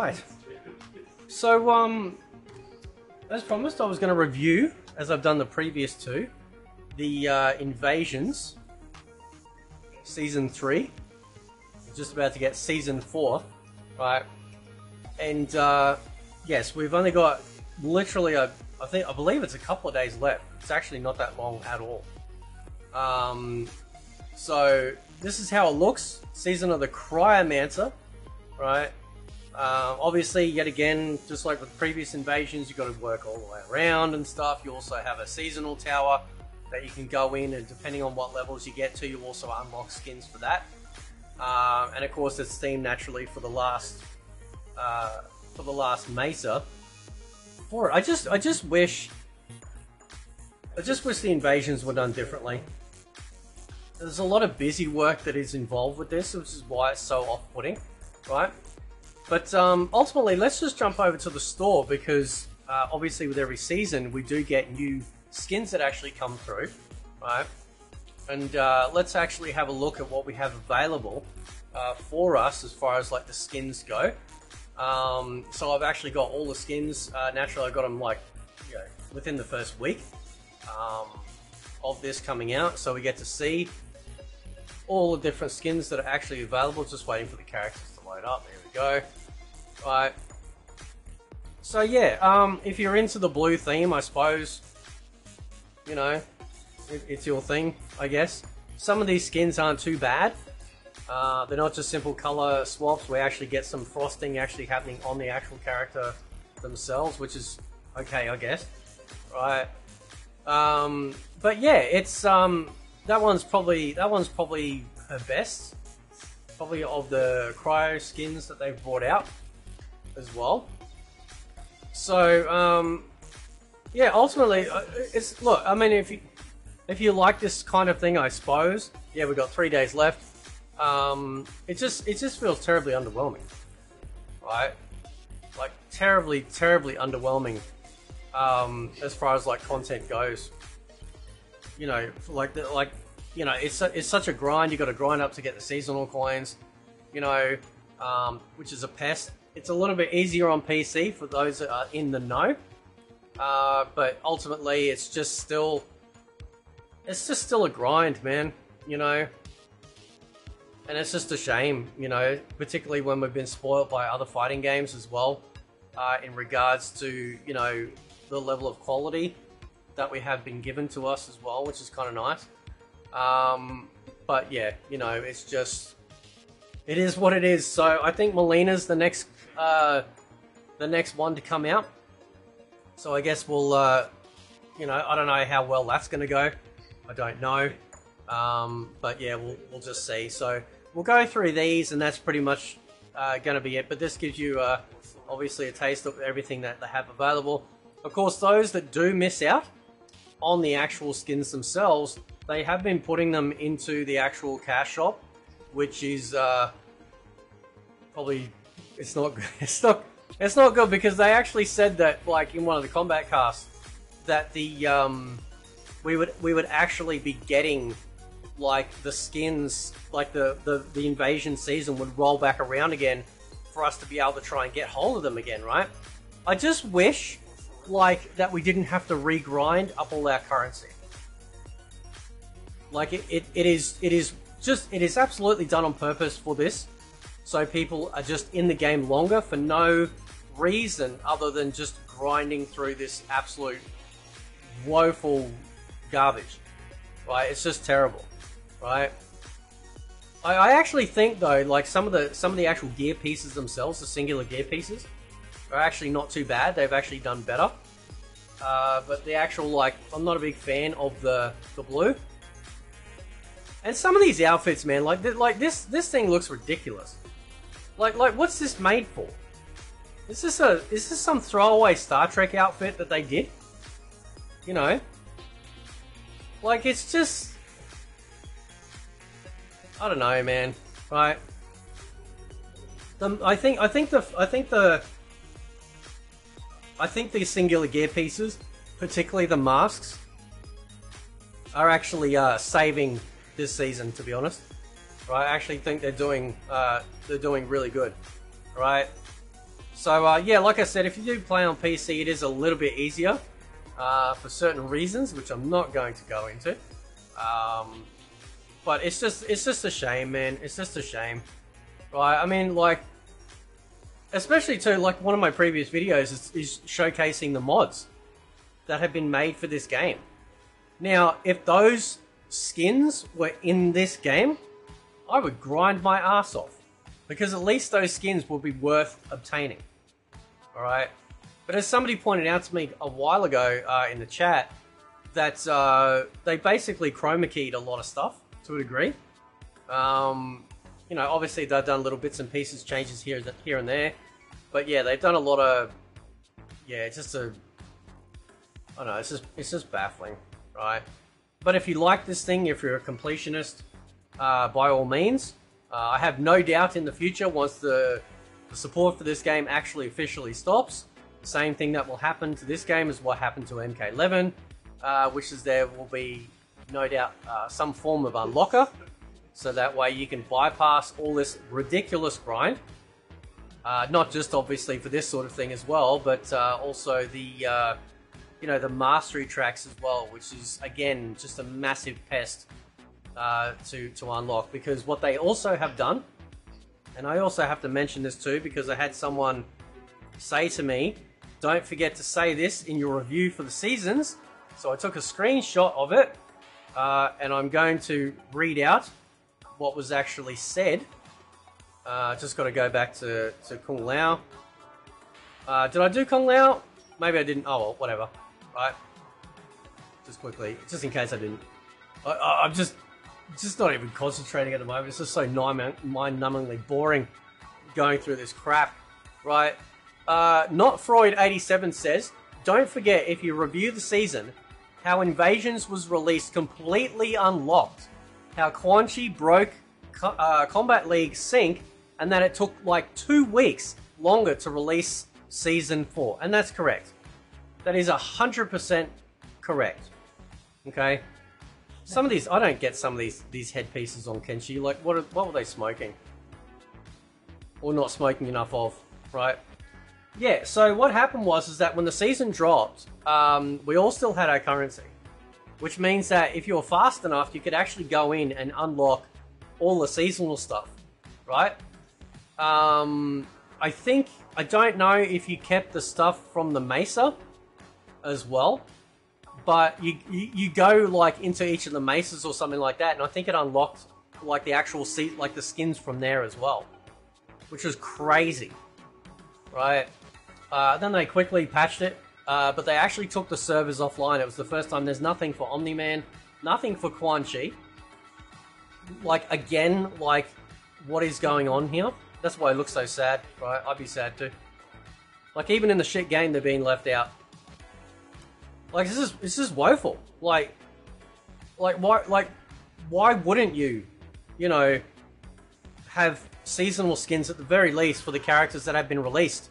Alright. So, as promised, I was going to review, as I've done the previous two, the Invasions Season 3. We're just about to get Season 4, right? And, yes, we've only got literally, I believe it's a couple of days left. It's actually not that long at all. So, this is how it looks. Season of the Cryomancer, right? Obviously, yet again, just like with previous invasions, you've got to work all the way around and stuff. You also have a seasonal tower that you can go in, and depending on what levels you get to, you also unlock skins for that. And of course, it's themed naturally for the last Mesa. For it, I just wish the invasions were done differently. There's a lot of busy work that is involved with this, which is why it's so off-putting, right? But ultimately, let's just jump over to the store, because obviously with every season, we do get new skins that actually come through, right? And let's actually have a look at what we have available for us as far as like the skins go. So I've actually got all the skins. Naturally, I got them like, you know, within the first week of this coming out, so we get to see all the different skins that are actually available. Just waiting for the characters to load up. There we go. Right. So yeah, if you're into the blue theme, I suppose, you know, it's your thing, I guess. Some of these skins aren't too bad. They're not just simple color swaps. We actually get some frosting actually happening on the actual character themselves, which is okay, I guess. Right. But yeah, it's that one's probably her best, probably of the cryo skins that they've brought out as well. So yeah, ultimately, look. I mean, if you like this kind of thing, I suppose. Yeah, we've got 3 days left. It just feels terribly underwhelming, right? Like terribly underwhelming as far as like content goes. You know, you know, it's such a grind. You got to grind up to get the seasonal coins. You know, which is a pest. It's a little bit easier on PC for those that are in the know. But ultimately, it's just still a grind, man. You know. And it's just a shame, you know, particularly when we've been spoiled by other fighting games as well, in regards to, you know, the level of quality that we have been given to us as well, which is kind of nice. But yeah, you know, it's just, it is what it is. So I think Melina's the next one to come out. So I guess we'll, you know, I don't know how well that's going to go. I don't know. But yeah, we'll just see. So we'll go through these, and that's pretty much going to be it. But this gives you obviously a taste of everything that they have available. Of course, those that do miss out on the actual skins themselves, they have been putting them into the actual cash shop, which is probably it's not good because they actually said that, like in one of the Kombat casts, that the we would actually be getting like the skins, like the invasion season would roll back around again for us to be able to try and get hold of them again, right? I just wish like that we didn't have to regrind up all our currency. Like it is absolutely done on purpose for this, so people are just in the game longer for no reason other than just grinding through this absolute woeful garbage, right? It's just terrible, right? I actually think though, like some of the actual gear pieces themselves, the singular gear pieces, are actually not too bad. They've actually done better. But the actual, like, I'm not a big fan of the blue. And some of these outfits, man, like this thing looks ridiculous. Like what's this made for? Is this some throwaway Star Trek outfit that they did? You know? Like, it's just, I don't know, man. Right? I think the singular gear pieces, particularly the masks, are actually saving this season. To be honest, right? I actually think they're doing really good, right? So yeah, like I said, if you do play on PC, it is a little bit easier for certain reasons, which I'm not going to go into. But it's just a shame, man. It's just a shame, right? I mean, like, especially too, like one of my previous videos is showcasing the mods that have been made for this game. Now, if those skins were in this game, I would grind my ass off, because at least those skins will be worth obtaining. Alright? But as somebody pointed out to me a while ago in the chat, that they basically chroma keyed a lot of stuff to a degree. You know, obviously they've done little bits and pieces, changes here and there. But yeah, they've done a lot of... Yeah, it's just a... I don't know, it's just baffling, right? But if you like this thing, if you're a completionist, by all means, I have no doubt in the future, once the support for this game actually officially stops, the same thing that will happen to this game is what happened to MK11, which is there will be, no doubt, some form of unlocker, so that way you can bypass all this ridiculous grind. Not just obviously for this sort of thing as well, but also the you know, the mastery tracks as well, which is again just a massive pest to unlock. Because what they also have done, and I also have to mention this too, because I had someone say to me, don't forget to say this in your review for the seasons. So I took a screenshot of it, and I'm going to read out what was actually said. Just got to go back to Kung Lao. Did I do Kung Lao? Maybe I didn't. Oh well, whatever. Right. Just quickly, just in case I didn't. I'm just not even concentrating at the moment. It's just so mind-numbingly boring going through this crap. Right. Not Freud 87 says, don't forget, if you review the season, how Invasions was released completely unlocked, how Quan Chi broke Combat League sync, and that it took like 2 weeks longer to release Season 4. And that's correct. That is 100% correct. Okay? Some of these, I don't get some of these headpieces on Kenshi. Like, what were they smoking? Or not smoking enough of, right? Yeah, so what happened was that when the season dropped, we all still had our currency. Which means that if you were fast enough, you could actually go in and unlock all the seasonal stuff, right? I don't know if you kept the stuff from the Mesa as well, but you go like into each of the mesas or something like that, and I think it unlocked like the actual like the skins from there as well, which was crazy, right? Then they quickly patched it, but they actually took the servers offline. It was the first time. There's nothing for Omni-Man, nothing for Quan Chi. Like, again, like, what is going on here? That's why it looks so sad, right? I'd be sad too. Like, even in the shit game, they're being left out. Like, this is woeful. Like, why wouldn't you, you know, have seasonal skins at the very least for the characters that have been released,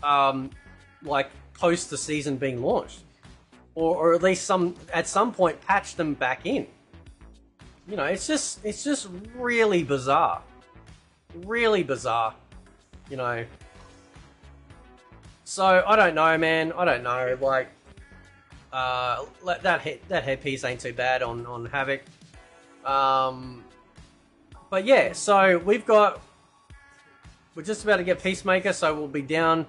like, post the season being launched? Or at least at some point patch them back in. You know, it's just really bizarre. Really bizarre. You know. So, I don't know, man. I don't know. Like, that headpiece ain't too bad on Havoc. But yeah, so we're just about to get Peacemaker, so we'll be down.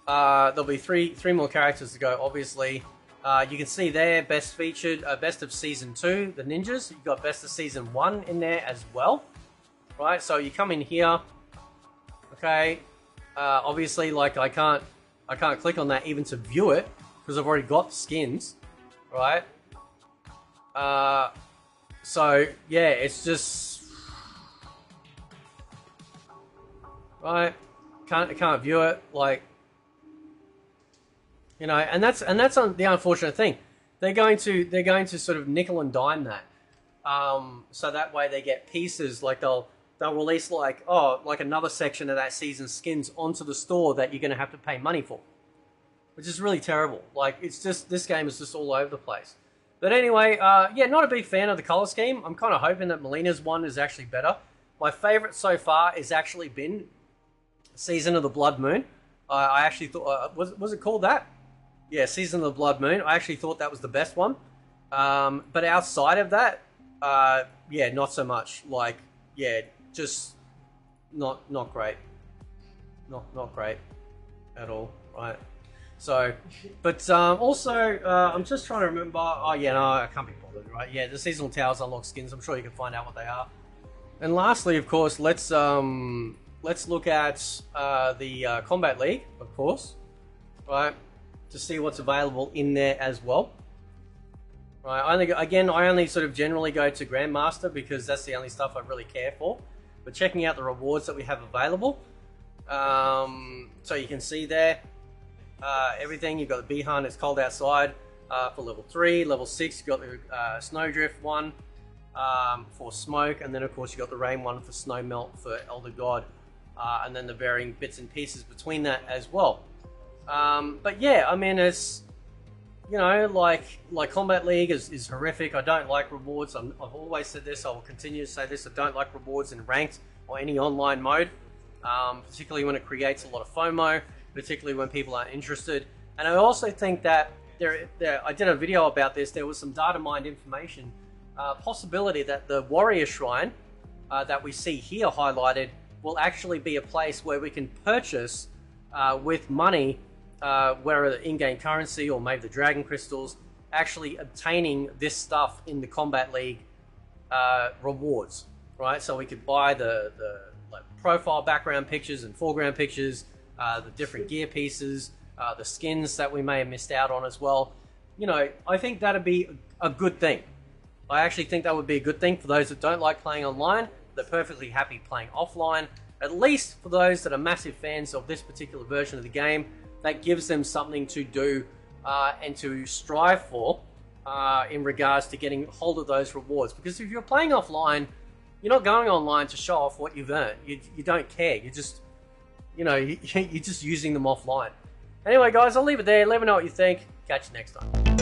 There'll be three more characters to go, obviously. You can see there, best featured, best of Season 2, the Ninjas. You've got best of Season 1 in there as well. Right, so you come in here. Okay. Obviously, like, I can't click on that even to view it, because I've already got the skins. Right? So, yeah, it's just... Right? Can't view it, like... You know, and that's the unfortunate thing. They're going to sort of nickel and dime that, so that way they get pieces. Like they'll release like another section of that season's skins onto the store that you're going to have to pay money for, which is really terrible. Like, it's just, this game is just all over the place. But anyway, yeah, not a big fan of the color scheme. I'm kind of hoping that Melina's one is actually better. My favorite so far has actually been Season of the Blood Moon. I actually thought, was it called that? Yeah, Season of the Blood Moon. I actually thought that was the best one. But outside of that, yeah, not so much. Like, yeah, just not great. Not great at all, right? So, but also, I'm just trying to remember. Oh yeah, no, I can't be bothered, right? Yeah, the seasonal towers unlock skins. I'm sure you can find out what they are. And lastly, of course, let's look at the Combat League, of course, right? To see what's available in there as well. Right, I only sort of generally go to Grandmaster because that's the only stuff I really care for. But checking out the rewards that we have available, so you can see there everything. You've got the Bihan, it's cold outside for level 3, level 6. You've got the Snowdrift one for smoke, and then of course you've got the rain one for snow melt for Elder God, and then the varying bits and pieces between that as well. But yeah, I mean, it's, you know, like Combat League is horrific. I don't like rewards. I've always said this. I will continue to say this. I don't like rewards in ranked or any online mode, particularly when it creates a lot of FOMO, particularly when people aren't interested. And I also think that I did a video about this. There was some data mined information, possibility that the Warrior Shrine that we see here highlighted will actually be a place where we can purchase with money, whether in-game currency or maybe the Dragon Crystals, actually obtaining this stuff in the Combat League rewards, right? So we could buy the like profile background pictures and foreground pictures, the different gear pieces, the skins that we may have missed out on as well. You know, I think that'd be a good thing. I actually think that would be a good thing for those that don't like playing online. They're perfectly happy playing offline. At least for those that are massive fans of this particular version of the game, that gives them something to do and to strive for in regards to getting hold of those rewards. Because if you're playing offline, you're not going online to show off what you've earned. You don't care. You're just, you know, you're just using them offline. Anyway, guys, I'll leave it there. Let me know what you think. Catch you next time.